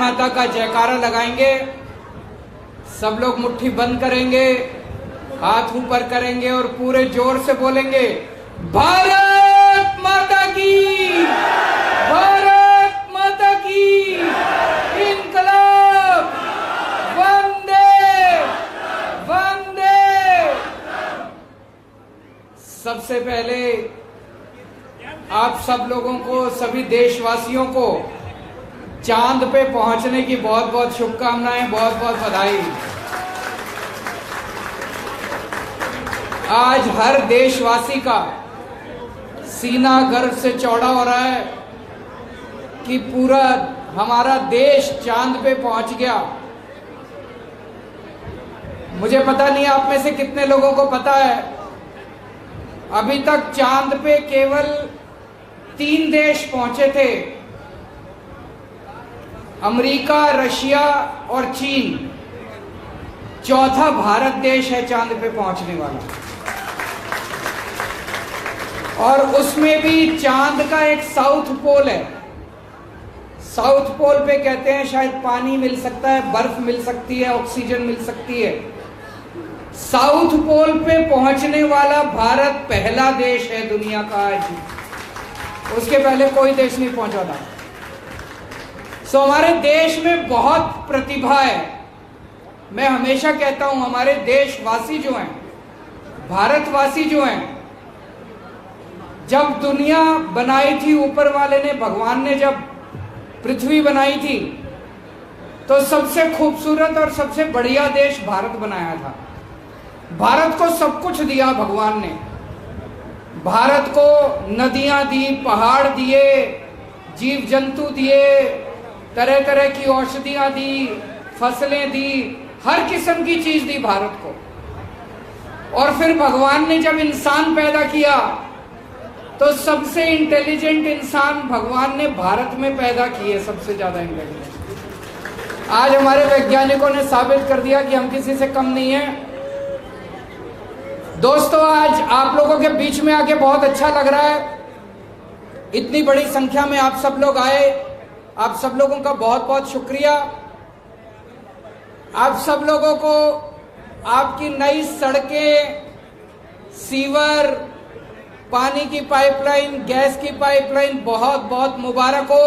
माता का जयकारा लगाएंगे। सब लोग मुट्ठी बंद करेंगे, हाथ ऊपर करेंगे और पूरे जोर से बोलेंगे, भारत माता की, भारत माता की, इनकलाब, वंदे वंदे। सबसे पहले आप सब लोगों को, सभी देशवासियों को चांद पे पहुंचने की बहुत बहुत शुभकामनाएं, बहुत बहुत बधाई। आज हर देशवासी का सीना गर्व से चौड़ा हो रहा है कि पूरा हमारा देश चांद पे पहुंच गया। मुझे पता नहीं आप में से कितने लोगों को पता है, अभी तक चांद पे केवल 3 देश पहुंचे थे, अमेरिका, रशिया और चीन। चौथा भारत देश है चांद पे पहुंचने वाला, और उसमें भी चांद का एक साउथ पोल है। साउथ पोल पे कहते हैं शायद पानी मिल सकता है, बर्फ मिल सकती है, ऑक्सीजन मिल सकती है। साउथ पोल पे पहुंचने वाला भारत पहला देश है दुनिया का आज। उसके पहले कोई देश नहीं पहुंचा था। सो हमारे देश में बहुत प्रतिभा है। मैं हमेशा कहता हूं, हमारे देशवासी जो हैं, भारतवासी जो हैं, जब दुनिया बनाई थी, ऊपर वाले ने, भगवान ने जब पृथ्वी बनाई थी, तो सबसे खूबसूरत और सबसे बढ़िया देश भारत बनाया था। भारत को सब कुछ दिया भगवान ने। भारत को नदियां दी, पहाड़ दिए, जीव जंतु दिए, तरह तरह की औषधियां दी, फसलें दी, हर किस्म की चीज दी भारत को। और फिर भगवान ने जब इंसान पैदा किया, तो सबसे इंटेलिजेंट इंसान भगवान ने भारत में पैदा किए, सबसे ज्यादा इंटेलिजेंट। आज हमारे वैज्ञानिकों ने साबित कर दिया कि हम किसी से कम नहीं है। दोस्तों, आज आप लोगों के बीच में आके बहुत अच्छा लग रहा है। इतनी बड़ी संख्या में आप सब लोग आए, आप सब लोगों का बहुत बहुत शुक्रिया। आप सब लोगों को आपकी नई सड़कें, सीवर, पानी की पाइपलाइन, गैस की पाइपलाइन बहुत बहुत मुबारक हो।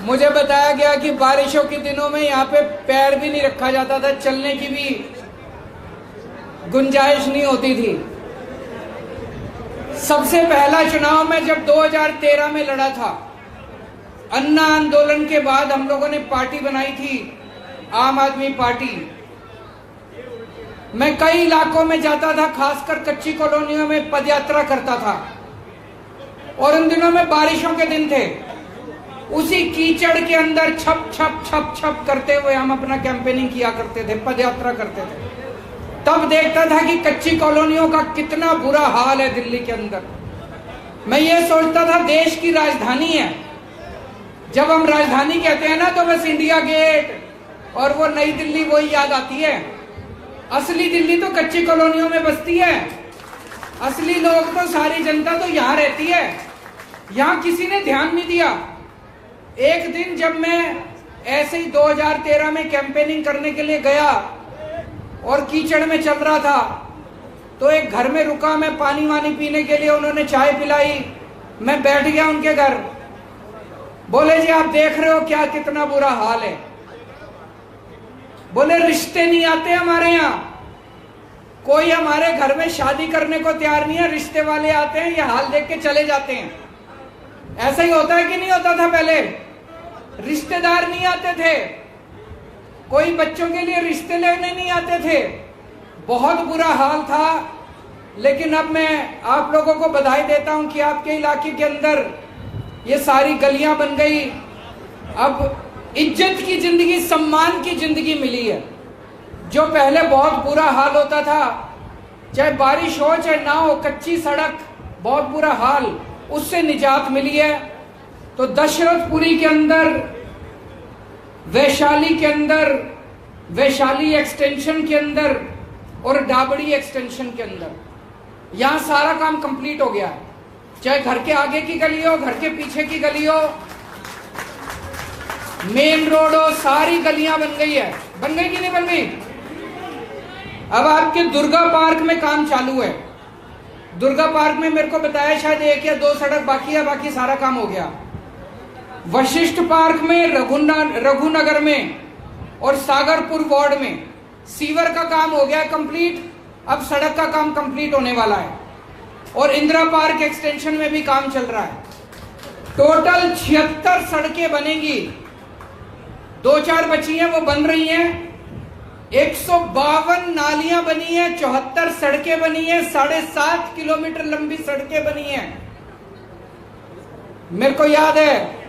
मुझे बताया गया कि बारिशों के दिनों में यहाँ पे पैर भी नहीं रखा जाता था, चलने की भी गुंजाइश नहीं होती थी। सबसे पहला चुनाव में जब 2013 में लड़ा था, अन्ना आंदोलन के बाद हम लोगों ने पार्टी बनाई थी, आम आदमी पार्टी। मैं कई इलाकों में जाता था, खासकर कच्ची कॉलोनियों में पदयात्रा करता था, और उन दिनों में बारिशों के दिन थे। उसी कीचड़ के अंदर छप छप छप छप करते हुए हम अपना कैंपेनिंग किया करते थे, पदयात्रा करते थे। तब देखता था कि कच्ची कॉलोनियों का कितना बुरा हाल है दिल्ली के अंदर। मैं ये सोचता था देश की राजधानी है। जब हम राजधानी कहते हैं ना, तो बस इंडिया गेट और वो नई दिल्ली वही याद आती है। असली दिल्ली तो कच्ची कॉलोनियों में बसती है। असली लोग तो, सारी जनता तो यहाँ रहती है। यहाँ किसी ने ध्यान नहीं दिया। एक दिन जब मैं ऐसे ही 2013 में कैंपेनिंग करने के लिए गया और कीचड़ में चल रहा था, तो एक घर में रुका मैं पानी वानी पीने के लिए। उन्होंने चाय पिलाई, मैं बैठ गया उनके घर। बोले, जी आप देख रहे हो क्या, कितना बुरा हाल है। बोले, रिश्ते नहीं आते हमारे यहाँ, कोई हमारे घर में शादी करने को तैयार नहीं है। रिश्ते वाले आते हैं, ये हाल देख के चले जाते हैं। ऐसा ही होता है कि नहीं होता था पहले? रिश्तेदार नहीं आते थे, कोई बच्चों के लिए रिश्ते लेने नहीं आते थे। बहुत बुरा हाल था। लेकिन अब मैं आप लोगों को बधाई देता हूं कि आपके इलाके के अंदर ये सारी गलियां बन गई। अब इज्जत की जिंदगी, सम्मान की जिंदगी मिली है। जो पहले बहुत बुरा हाल होता था, चाहे बारिश हो चाहे ना हो, कच्ची सड़क, बहुत बुरा हाल, उससे निजात मिली है। तो दशरथपुरी के अंदर, वैशाली के अंदर, वैशाली एक्सटेंशन के अंदर और डाबड़ी एक्सटेंशन के अंदर, यहां सारा काम कंप्लीट हो गया है। चाहे घर के आगे की गली हो, घर के पीछे की गली हो, मेन रोड हो, सारी गलियां बन गई है। बन गई कि नहीं बन गई? अब आपके दुर्गा पार्क में काम चालू है। दुर्गा पार्क में मेरे को बताया शायद 1 या 2 सड़क बाकी है, बाकी सारा काम हो गया। वशिष्ठ पार्क में, रघुनगर में और सागरपुर वार्ड में सीवर का काम हो गया कंप्लीट। अब सड़क का काम कंप्लीट होने वाला है और इंदिरा पार्क एक्सटेंशन में भी काम चल रहा है। टोटल 76 सड़कें बनेंगी। 2-4 बची हैं, वो बन रही हैं। 152 नालियां बनी हैं, 74 सड़कें बनी हैं, 7.5 किलोमीटर लंबी सड़कें बनी हैं। मेरे को याद है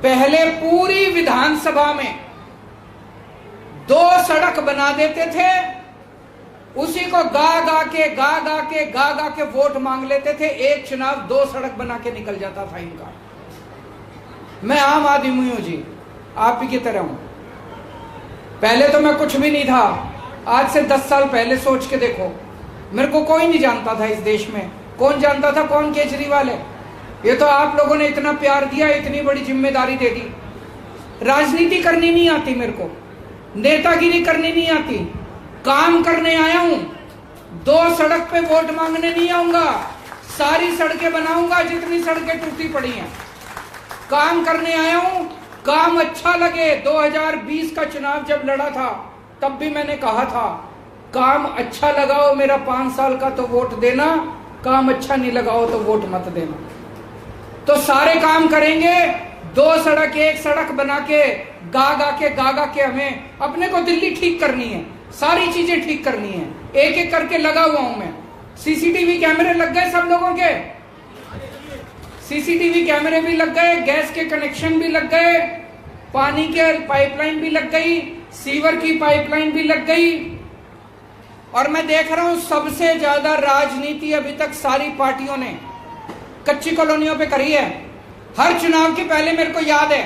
पहले पूरी विधानसभा में 2 सड़क बना देते थे, उसी को गा गा के वोट मांग लेते थे। एक चुनाव 2 सड़क बना के निकल जाता था इनका। मैं आम आदमी हूं जी, आप ही की तरह हूं। पहले तो मैं कुछ भी नहीं था। आज से 10 साल पहले सोच के देखो, मेरे को कोई नहीं जानता था इस देश में। कौन जानता था कौन केजरीवाल है? ये तो आप लोगों ने इतना प्यार दिया, इतनी बड़ी जिम्मेदारी दे दी। राजनीति करनी नहीं आती मेरे को, नेतागिरी करनी नहीं आती। काम करने आया हूं। 2 सड़क पे वोट मांगने नहीं आऊंगा, सारी सड़कें बनाऊंगा जितनी सड़कें टूटी पड़ी हैं। काम करने आया हूं, काम अच्छा लगे। 2020 का चुनाव जब लड़ा था तब भी मैंने कहा था काम अच्छा लगाओ मेरा 5 साल का तो वोट देना, काम अच्छा नहीं लगाओ तो वोट मत देना। तो सारे काम करेंगे। 2 सड़क 1 सड़क बना के गा के हमें अपने को दिल्ली ठीक करनी है, सारी चीजें ठीक करनी है। एक एक करके लगा हुआ हूं मैं। सीसीटीवी कैमरे लग गए सब लोगों के, सीसीटीवी कैमरे भी लग गए, गैस के कनेक्शन भी लग गए, पानी के पाइपलाइन भी लग गई, सीवर की पाइपलाइन भी लग गई। और मैं देख रहा हूं सबसे ज्यादा राजनीति अभी तक सारी पार्टियों ने कच्ची कॉलोनियों पे करी है। हर चुनाव के पहले मेरे को याद है,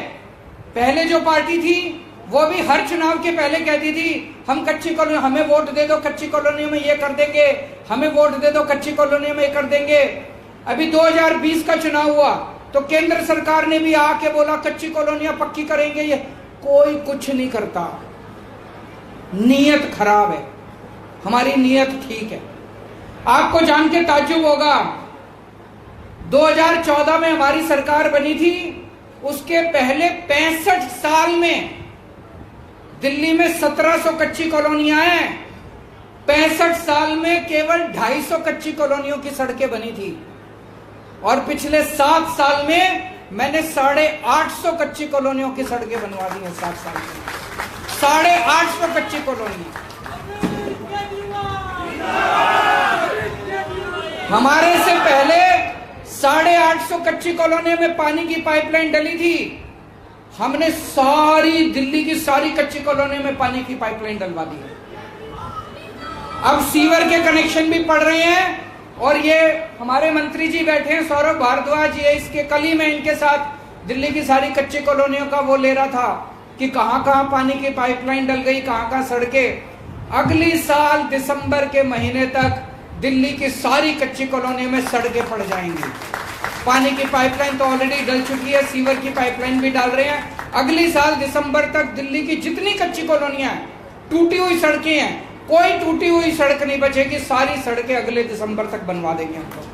पहले जो पार्टी थी वो भी हर चुनाव के पहले कहती थी हम कच्ची कॉलोनी, हमें वोट दे दो कच्ची कॉलोनियों में ये कर देंगे, हमें वोट दे दो कच्ची कॉलोनियों में ये कर देंगे। अभी 2020 का चुनाव हुआ तो केंद्र सरकार ने भी आके बोला कच्ची कॉलोनियां पक्की करेंगे। ये कोई कुछ नहीं करता, नीयत खराब है, हमारी नीयत ठीक है। आपको जान के ताज्जुब होगा 2014 में हमारी सरकार बनी थी, उसके पहले 65 साल में दिल्ली में 1700 कच्ची कॉलोनियां हैं। 65 साल में केवल 250 कच्ची कॉलोनियों की सड़कें बनी थी और पिछले 7 साल में मैंने 850 कच्ची कॉलोनियों की सड़कें बनवा दी हैं। 7 साल में 850 कच्ची कॉलोनियां। हमारे से पहले 850 कच्ची कॉलोनियों में पानी की पाइपलाइन डली थी। हमने सारी दिल्ली की सारी कच्ची कॉलोनियों में पानी की पाइपलाइन डलवा दी है। अब सीवर के कनेक्शन भी पड़ रहे हैं और ये हमारे मंत्री जी बैठे हैं सौरभ भारद्वाज, ये इसके कल ही मैं इनके साथ दिल्ली की सारी कच्ची कॉलोनियों का वो ले रहा था कि कहां कहां पानी की पाइपलाइन डल गई, कहां कहां सड़कें। अगली साल दिसंबर के महीने तक दिल्ली की सारी कच्ची कॉलोनियों में सड़कें पड़ जाएंगी। पानी की पाइपलाइन तो ऑलरेडी डल चुकी है, सीवर की पाइपलाइन भी डाल रहे हैं। अगली साल दिसंबर तक दिल्ली की जितनी कच्ची कॉलोनियां हैं, टूटी हुई सड़कें हैं, कोई टूटी हुई सड़क नहीं बचेगी, सारी सड़कें अगले दिसंबर तक बनवा देंगे हम लोग।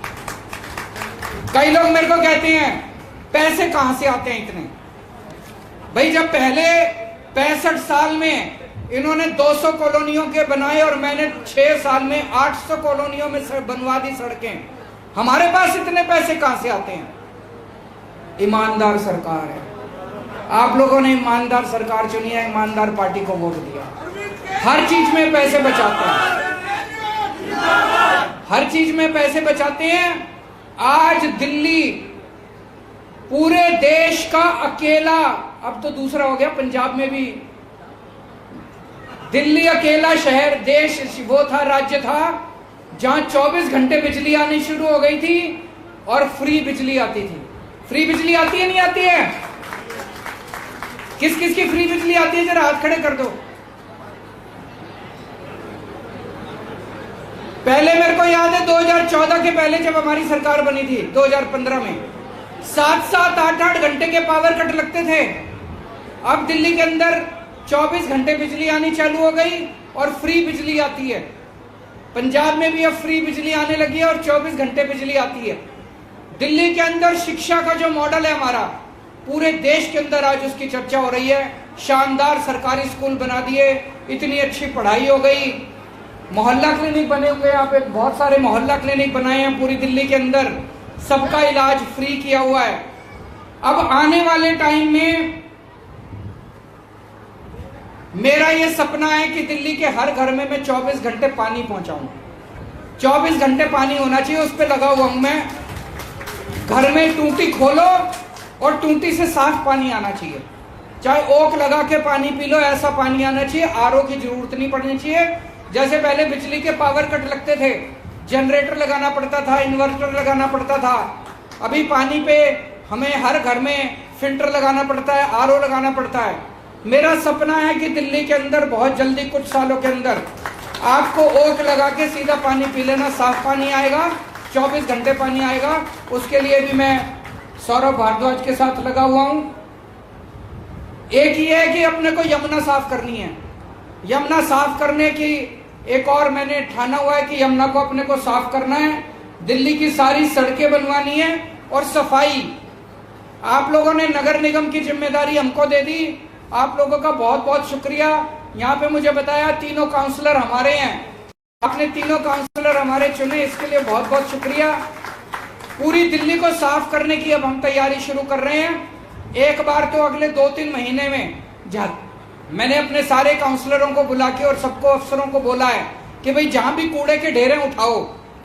कई लोग मेरे को कहते हैं पैसे कहां से आते हैं इतने। भाई जब पहले 65 साल में इन्होंने 200 कॉलोनियों के बनाए और मैंने 6 साल में 800 कॉलोनियों में बनवा दी सड़कें, हमारे पास इतने पैसे कहां से आते हैं? ईमानदार सरकार है। आप लोगों ने ईमानदार सरकार चुनी है, ईमानदार पार्टी को वोट दिया। हर चीज में पैसे बचाते हैं, हर चीज में पैसे बचाते हैं। आज दिल्ली पूरे देश का अकेला, अब तो दूसरा हो गया, पंजाब में भी दिल्ली अकेला शहर देश वो था, राज्य था जहां 24 घंटे बिजली आनी शुरू हो गई थी और फ्री बिजली आती थी। फ्री बिजली आती है नहीं आती है? किस किस की फ्री बिजली आती है, जरा हाथ खड़े कर दो। पहले मेरे को याद है 2014 के पहले जब हमारी सरकार बनी थी 2015 में 7-7, 8-8 घंटे के पावर कट लगते थे। अब दिल्ली के अंदर 24 घंटे बिजली आनी चालू हो गई और फ्री बिजली आती है। पंजाब में भी अब फ्री बिजली आने लगी है और 24 घंटे बिजली आती है। दिल्ली के अंदर शिक्षा का जो मॉडल है हमारा, पूरे देश के अंदर आज उसकी चर्चा हो रही है। शानदार सरकारी स्कूल बना दिए, इतनी अच्छी पढ़ाई हो गई, मोहल्ला क्लिनिक बने हुए, यहाँ पे बहुत सारे मोहल्ला क्लिनिक बनाए हैं पूरी दिल्ली के अंदर, सबका इलाज फ्री किया हुआ है। अब आने वाले टाइम में मेरा ये सपना है कि दिल्ली के हर घर में मैं 24 घंटे पानी पहुंचाऊं। 24 घंटे पानी होना चाहिए, उस पर लगा हुआ हूं मैं। घर में टूटी खोलो और टूटी से साफ पानी आना चाहिए, चाहे ओक लगा के पानी पी लो, ऐसा पानी आना चाहिए। आरओ की जरूरत नहीं पड़नी चाहिए। जैसे पहले बिजली के पावर कट लगते थे, जनरेटर लगाना पड़ता था, इन्वर्टर लगाना पड़ता था, अभी पानी पे हमें हर घर में फिल्टर लगाना पड़ता है, आरओ लगाना पड़ता है। मेरा सपना है कि दिल्ली के अंदर बहुत जल्दी, कुछ सालों के अंदर, आपको ओक लगा के सीधा पानी पी लेना, साफ पानी आएगा, 24 घंटे पानी आएगा। उसके लिए भी मैं सौरभ भारद्वाज के साथ लगा हुआ हूं। एक ही है कि अपने को यमुना साफ करनी है। यमुना साफ करने की एक और मैंने ठाना हुआ है कि यमुना को अपने को साफ करना है। दिल्ली की सारी सड़कें बनवानी है और सफाई आप लोगों ने नगर निगम की जिम्मेदारी हमको दे दी। आप लोगों का बहुत बहुत शुक्रिया। यहाँ पे मुझे बताया तीनों काउंसलर हमारे हैं, आपने तीनों काउंसलर हमारे चुने, इसके लिए बहुत बहुत शुक्रिया। पूरी दिल्ली को साफ करने की अब हम तैयारी शुरू कर रहे हैं। एक बार तो अगले 2-3 महीने में मैंने अपने सारे काउंसलरों को बुला के और सबको अफसरों को बोला है कि भाई जहां भी कूड़े के ढेरे उठाओ,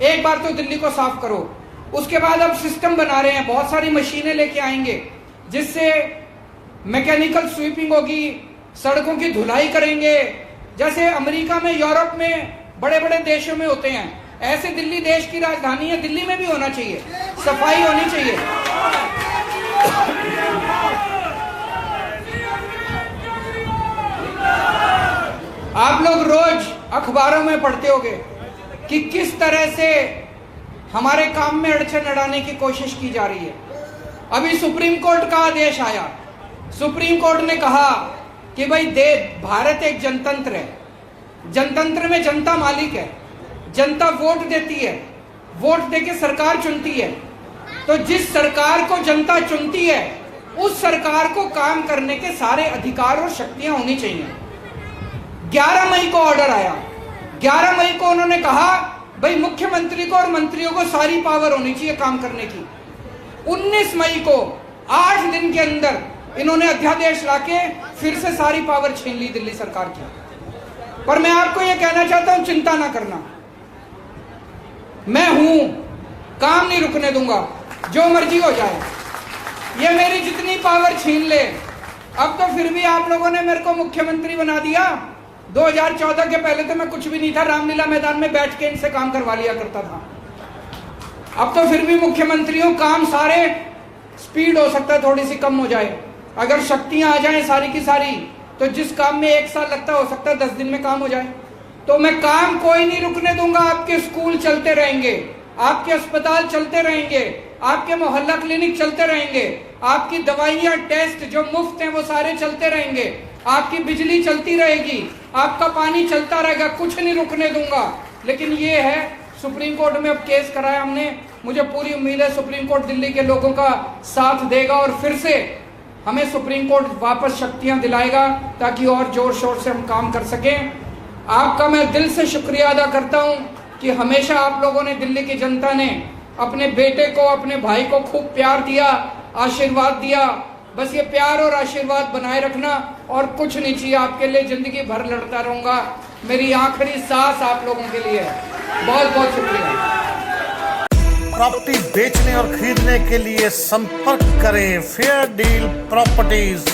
एक बार तो दिल्ली को साफ करो। उसके बाद अब सिस्टम बना रहे हैं, बहुत सारी मशीनें लेके आएंगे जिससे मैकेनिकल स्वीपिंग होगी, सड़कों की धुलाई करेंगे, जैसे अमेरिका में, यूरोप में, बड़े बड़े देशों में होते हैं। ऐसे दिल्ली देश की राजधानी है, दिल्ली में भी होना चाहिए, सफाई होनी चाहिए। आप लोग रोज अखबारों में पढ़ते होंगे कि किस तरह से हमारे काम में अड़चन अड़ाने की कोशिश की जा रही है। अभी सुप्रीम कोर्ट का आदेश आया, सुप्रीम कोर्ट ने कहा कि भाई भारत एक जनतंत्र है, जनतंत्र में जनता मालिक है, जनता वोट देती है, वोट देके सरकार चुनती है। तो जिस सरकार को जनता चुनती है उस सरकार को काम करने के सारे अधिकार और शक्तियां होनी चाहिए। 11 मई को ऑर्डर आया, 11 मई को उन्होंने कहा भाई मुख्यमंत्री को और मंत्रियों को सारी पावर होनी चाहिए काम करने की। 19 मई को 8 दिन के अंदर इन्होंने अध्यादेश लाके फिर से सारी पावर छीन ली दिल्ली सरकार की। पर मैं आपको यह कहना चाहता हूं, चिंता ना करना, मैं हूं, काम नहीं रुकने दूंगा, जो मर्जी हो जाए, ये मेरी जितनी पावर छीन ले। अब तो फिर भी आप लोगों ने मेरे को मुख्यमंत्री बना दिया। 2014 के पहले तो मैं कुछ भी नहीं था, रामलीला मैदान में बैठ के इनसे काम करवा लिया करता था। अब तो फिर भी मुख्यमंत्री हूं, काम सारे स्पीड हो सकता है थोड़ी सी कम हो जाए, अगर शक्तियां आ जाएं सारी की सारी, तो जिस काम में 1 साल लगता हो सकता है 10 दिन में काम हो जाए। तो मैं काम कोई नहीं रुकने दूंगा। आपके स्कूल चलते रहेंगे, आपके अस्पताल चलते रहेंगे, आपके मोहल्ला क्लिनिक चलते रहेंगे, आपकी दवाइयां, टेस्ट जो मुफ्त हैं वो सारे चलते रहेंगे, आपकी बिजली चलती रहेगी, आपका पानी चलता रहेगा, कुछ नहीं रुकने दूंगा। लेकिन ये है, सुप्रीम कोर्ट में अब केस कराया हमने, मुझे पूरी उम्मीद है सुप्रीम कोर्ट दिल्ली के लोगों का साथ देगा और फिर से हमें सुप्रीम कोर्ट वापस शक्तियां दिलाएगा ताकि और जोर शोर से हम काम कर सकें। आपका मैं दिल से शुक्रिया अदा करता हूं कि हमेशा आप लोगों ने, दिल्ली की जनता ने अपने बेटे को, अपने भाई को खूब प्यार दिया, आशीर्वाद दिया। बस ये प्यार और आशीर्वाद बनाए रखना और कुछ नहीं चाहिए। आपके लिए जिंदगी भर लड़ता रहूंगा। मेरी आखिरी सांस आप लोगों के लिए है। बहुत बहुत शुक्रिया। प्रॉपर्टी बेचने और खरीदने के लिए संपर्क करें फेयर डील प्रॉपर्टीज।